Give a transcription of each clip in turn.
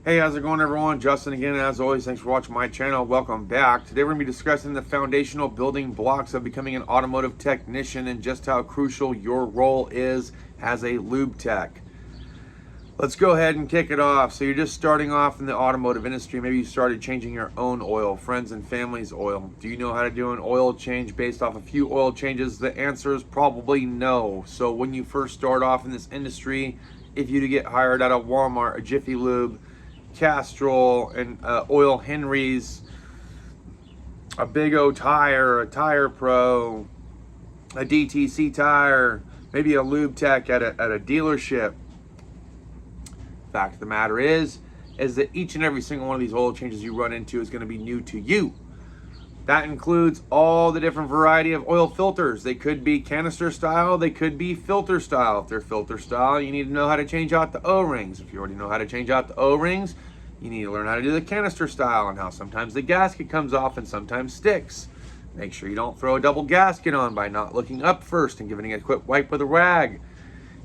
Hey, how's it going, everyone? Justin again, as always. Thanks for watching my channel. Welcome back. Today we're going to be discussing the foundational building blocks of becoming an automotive technician and just how crucial your role is as a lube tech. Let's go ahead and kick it off. So you're just starting off in the automotive industry. Maybe you started changing your own oil, friends and family's oil. Do you know how to do an oil change based off a few oil changes? The answer is probably no. So when you first start off in this industry, if you get hired at a Walmart, a Jiffy Lube, Castrol, and Oil Henry's, a Big O tire, a Tire Pro, a DTC tire, maybe a lube tech at a dealership. Fact of the matter is that each and every single one of these oil changes you run into is going to be new to you. That includes all the different variety of oil filters. They could be canister style, they could be filter style. If they're filter style, you need to know how to change out the O-rings. If you already know how to change out the O-rings, you need to learn how to do the canister style and how sometimes the gasket comes off and sometimes sticks. Make sure you don't throw a double gasket on by not looking up first and giving it a quick wipe with a rag.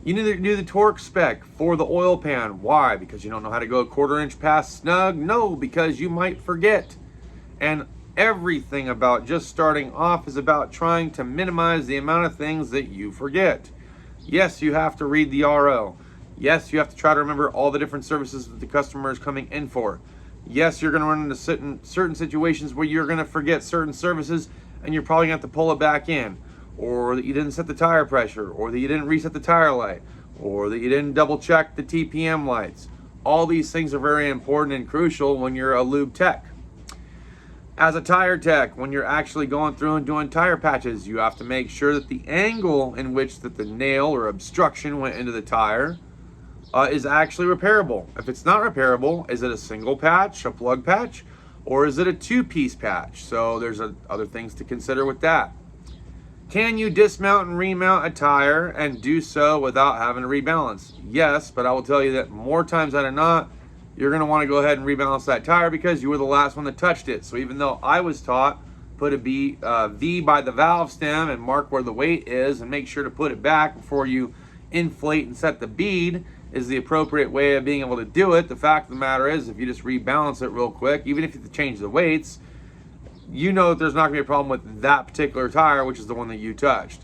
You need to do the torque spec for the oil pan. Why? Because you don't know how to go a 1/4 inch past snug? No, because you might forget. And everything about just starting off is about trying to minimize the amount of things that you forget. Yes, you have to read the RO. Yes, you have to try to remember all the different services that the customer is coming in for. Yes, you're going to run into certain situations where you're going to forget certain services and you're probably going to have to pull it back in. Or that you didn't set the tire pressure, or that you didn't reset the tire light, or that you didn't double check the TPM lights. All these things are very important and crucial when you're a lube tech. As a tire tech, when you're actually going through and doing tire patches, you have to make sure that the angle in which that the nail or obstruction went into the tire is actually repairable. If it's not repairable, is it a single patch, a plug patch, or is it a two-piece patch? So there's other things to consider with that. Can you dismount and remount a tire and do so without having to rebalance? Yes, but I will tell you that more times than not, you're going to want to go ahead and rebalance that tire because you were the last one that touched it. So even though I was taught, put a V by the valve stem and mark where the weight is and make sure to put it back before you inflate and set the bead is the appropriate way of being able to do it. The fact of the matter is, if you just rebalance it real quick, even if you have to change the weights, you know that there's not going to be a problem with that particular tire, which is the one that you touched.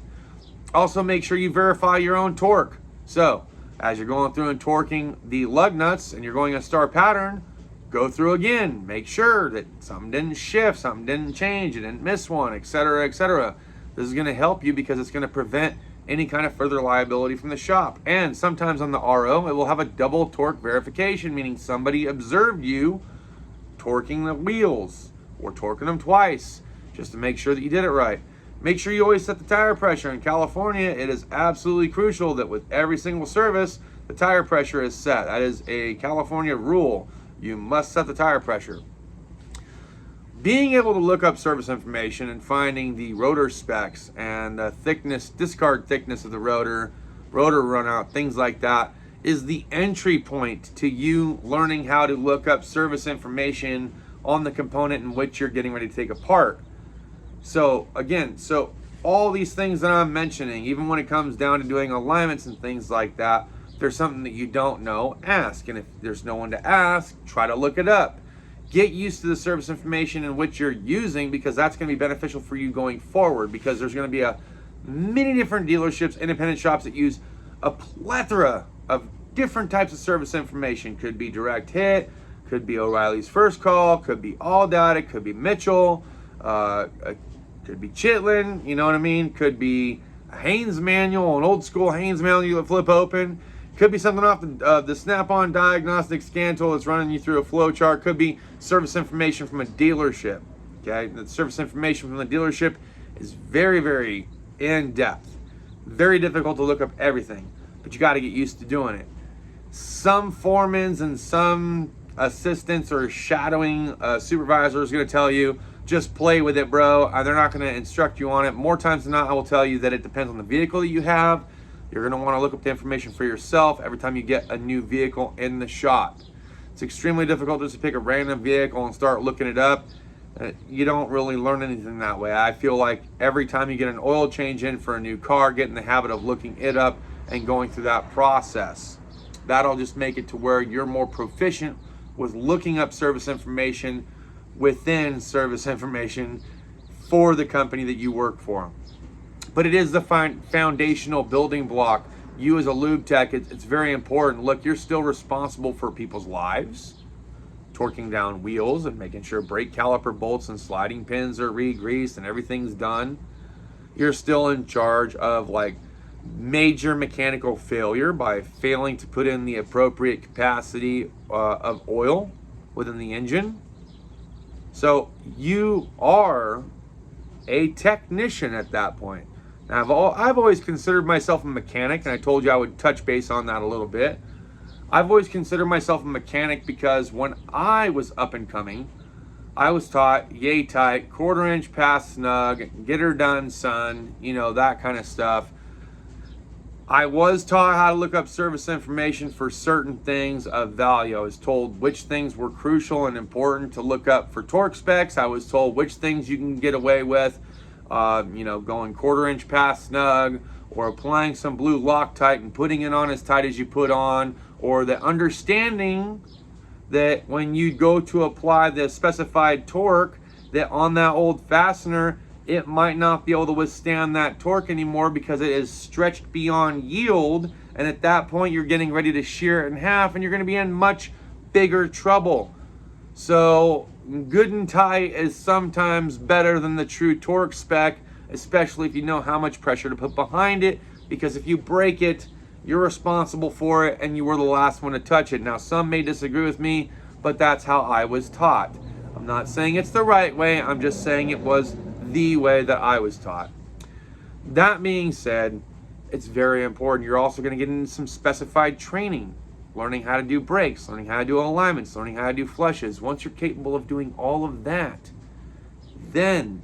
Also, make sure you verify your own torque. So, as you're going through and torquing the lug nuts and you're going a star pattern, go through again. Make sure that something didn't shift, something didn't change, you didn't miss one, etc., etc. This is going to help you because it's going to prevent any kind of further liability from the shop. And sometimes on the RO, it will have a double torque verification, meaning somebody observed you torquing the wheels or torquing them twice just to make sure that you did it right. Make sure you always set the tire pressure. In California, it is absolutely crucial that with every single service, the tire pressure is set. That is a California rule. You must set the tire pressure. Being able to look up service information and finding the rotor specs and the thickness, discard thickness of the rotor runout, things like that, is the entry point to you learning how to look up service information on the component in which you're getting ready to take apart. So again, all these things that I'm mentioning, even when it comes down to doing alignments and things like that, if there's something that you don't know, ask. And if there's no one to ask, try to look it up. Get used to the service information in which you're using because that's going to be beneficial for you going forward, because there's going to be many different dealerships, independent shops that use a plethora of different types of service information. Could be direct hit, could be O'Reilly's First Call, could be All Data, could be Mitchell, could be Chitlin, you know what I mean? Could be a Haynes manual, an old school Haynes manual you flip open. Could be something off the Snap-on diagnostic scan tool that's running you through a flow chart. Could be service information from a dealership. Okay, the service information from the dealership is very, very in-depth. Very difficult to look up everything, but you got to get used to doing it. Some foremans and some assistants or shadowing supervisors are going to tell you, just play with it, bro. They're not going to instruct you on it. More times than not, I will tell you that it depends on the vehicle that you have. You're going to want to look up the information for yourself every time you get a new vehicle in the shop. It's extremely difficult just to pick a random vehicle and start looking it up. You don't really learn anything that way. I feel like every time you get an oil change in for a new car, get in the habit of looking it up and going through that process. That'll just make it to where you're more proficient was looking up service information within service information for the company that you work for. But it is the foundational building block. You as a lube tech, it's very important. Look, you're still responsible for people's lives, torquing down wheels and making sure brake caliper bolts and sliding pins are re-greased and everything's done. You're still in charge of like major mechanical failure by failing to put in the appropriate capacity of oil within the engine. So you are a technician at that point. Now, I've always considered myself a mechanic, and I told you I would touch base on that a little bit. I've always considered myself a mechanic because when I was up and coming, I was taught yay tight, 1/4 inch pass snug, get her done, son, you know, that kind of stuff. I was taught how to look up service information for certain things of value. I was told which things were crucial and important to look up for torque specs. I was told which things you can get away with, you know, going 1/4 inch pass snug, or applying some blue Loctite and putting it on as tight as you put on, or the understanding that when you go to apply the specified torque, that on that old fastener, it might not be able to withstand that torque anymore because it is stretched beyond yield. And at that point, you're getting ready to shear it in half and you're going to be in much bigger trouble. So good and tight is sometimes better than the true torque spec, especially if you know how much pressure to put behind it, because if you break it, you're responsible for it and you were the last one to touch it. Now, some may disagree with me, but that's how I was taught. I'm not saying it's the right way, I'm just saying it was the way that I was taught. That being said, it's very important. You're also going to get into some specified training, learning how to do brakes, learning how to do alignments, learning how to do flushes. Once you're capable of doing all of that, then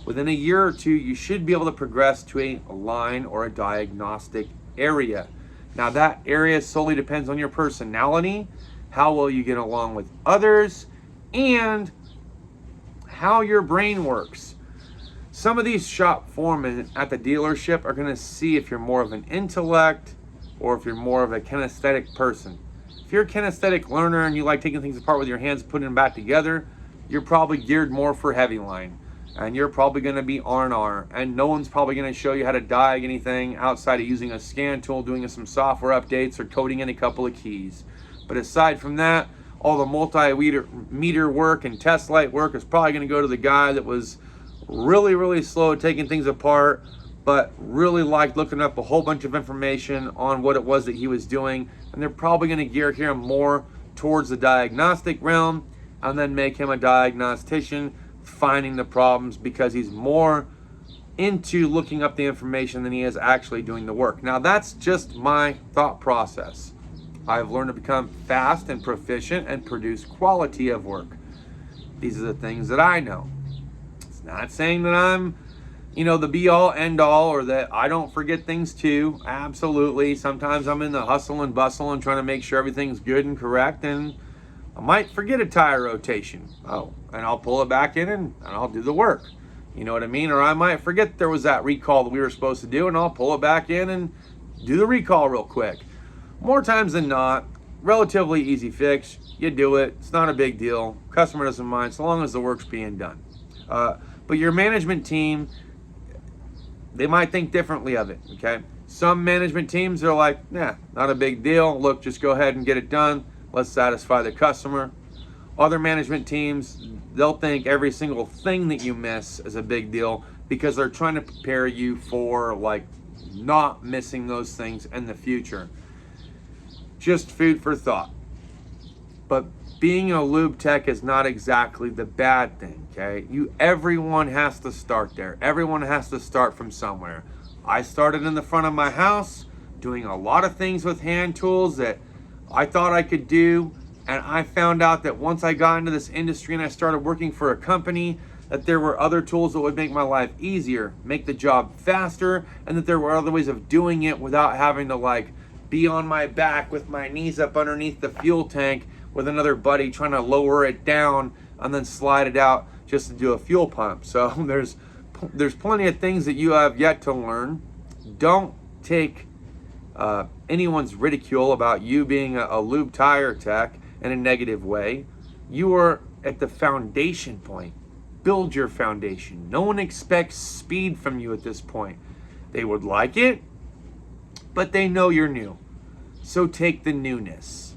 within a year or two, you should be able to progress to a line or a diagnostic area. Now, that area solely depends on your personality, how well you get along with others, and how your brain works. Some of these shop foremen at the dealership are going to see if you're more of an intellect or if you're more of a kinesthetic person. If you're a kinesthetic learner and you like taking things apart with your hands and putting them back together, you're probably geared more for heavy line. And you're probably going to be R&R. And no one's probably going to show you how to diag anything outside of using a scan tool, doing some software updates, or coding in a couple of keys. But aside from that, all the multimeter work and test light work is probably going to go to the guy that was really slow at taking things apart, but really liked looking up a whole bunch of information on what it was that he was doing. And they're probably going to gear him more towards the diagnostic realm and then make him a diagnostician, finding the problems, because he's more into looking up the information than he is actually doing the work. Now, that's just my thought process. I've learned to become fast and proficient and produce quality of work. These are the things that I know. It's not saying that I'm, you know, the be all end all, or that I don't forget things too. Absolutely. Sometimes I'm in the hustle and bustle and trying to make sure everything's good and correct, and I might forget a tire rotation. Oh, and I'll pull it back in and I'll do the work. You know what I mean? Or I might forget there was that recall that we were supposed to do, and I'll pull it back in and do the recall real quick. More times than not, relatively easy fix. You do it. It's not a big deal. Customer doesn't mind so long as the work's being done. But your management team, they might think differently of it, okay? Some management teams are like, nah, not a big deal. Look, just go ahead and get it done. Let's satisfy the customer. Other management teams, they'll think every single thing that you miss is a big deal because they're trying to prepare you for like not missing those things in the future. Just food for thought. But being a lube tech is not exactly the bad thing, okay? Everyone has to start there. Everyone has to start from somewhere. I started in the front of my house doing a lot of things with hand tools that I thought I could do, and I found out that once I got into this industry and I started working for a company, that there were other tools that would make my life easier, make the job faster, and that there were other ways of doing it without having to like be on my back with my knees up underneath the fuel tank with another buddy trying to lower it down and then slide it out just to do a fuel pump. So there's plenty of things that you have yet to learn. Don't take anyone's ridicule about you being a lube tire tech in a negative way. You are at the foundation point. Build your foundation. No one expects speed from you at this point. They would like it, but they know you're new. So take the newness.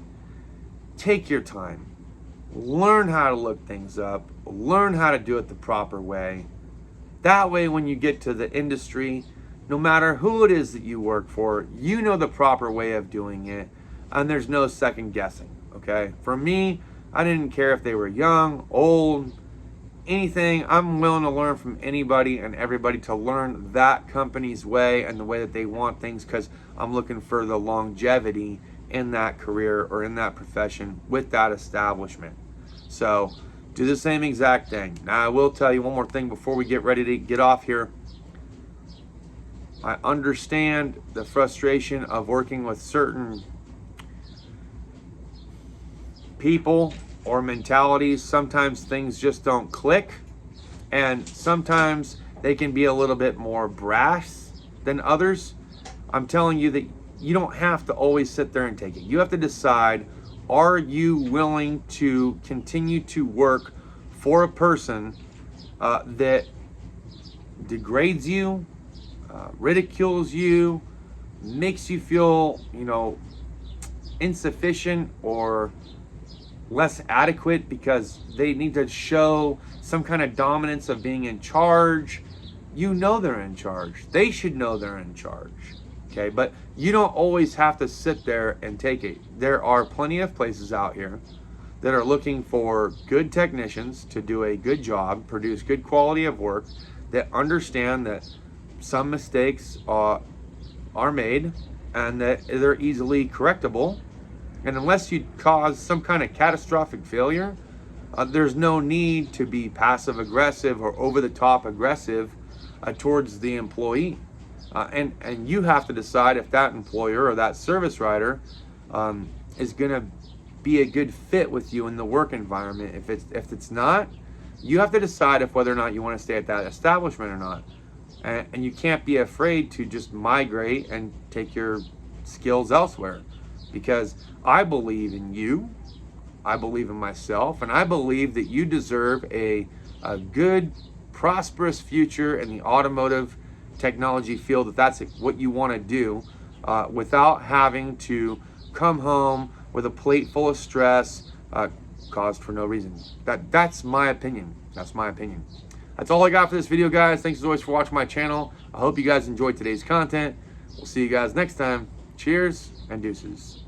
Take your time. Learn how to look things up. Learn how to do it the proper way. That way, when you get to the industry, no matter who it is that you work for, you know the proper way of doing it, and there's no second guessing, okay? For me, I didn't care if they were young, old, anything. I'm willing to learn from anybody and everybody to learn that company's way and the way that they want things, because I'm looking for the longevity in that career or in that profession with that establishment. So do the same exact thing. Now, I will tell you one more thing before we get ready to get off here. I understand the frustration of working with certain people or mentalities. Sometimes things just don't click, and sometimes they can be a little bit more brash than others. I'm telling you that you don't have to always sit there and take it. You have to decide, are you willing to continue to work for a person that degrades you, ridicules you, makes you feel, insufficient or less adequate because they need to show some kind of dominance of being in charge? You know they're in charge. They should know they're in charge. Okay, but you don't always have to sit there and take it. There are plenty of places out here that are looking for good technicians to do a good job, produce good quality of work, that understand that some mistakes are made and that they're easily correctable. And unless you cause some kind of catastrophic failure, there's no need to be passive aggressive or over the top aggressive towards the employee. And you have to decide if that employer or that service writer is going to be a good fit with you in the work environment. If it's not, you have to decide if whether or not you want to stay at that establishment or not. And you can't be afraid to just migrate and take your skills elsewhere, because I believe in you, I believe in myself, and I believe that you deserve a good, prosperous future in the automotive technology field, if that's what you want to do, without having to come home with a plate full of stress caused for no reason. That's my opinion. That's my opinion. That's all I got for this video, guys. Thanks as always for watching my channel. I hope you guys enjoyed today's content. We'll see you guys next time. Cheers and deuces.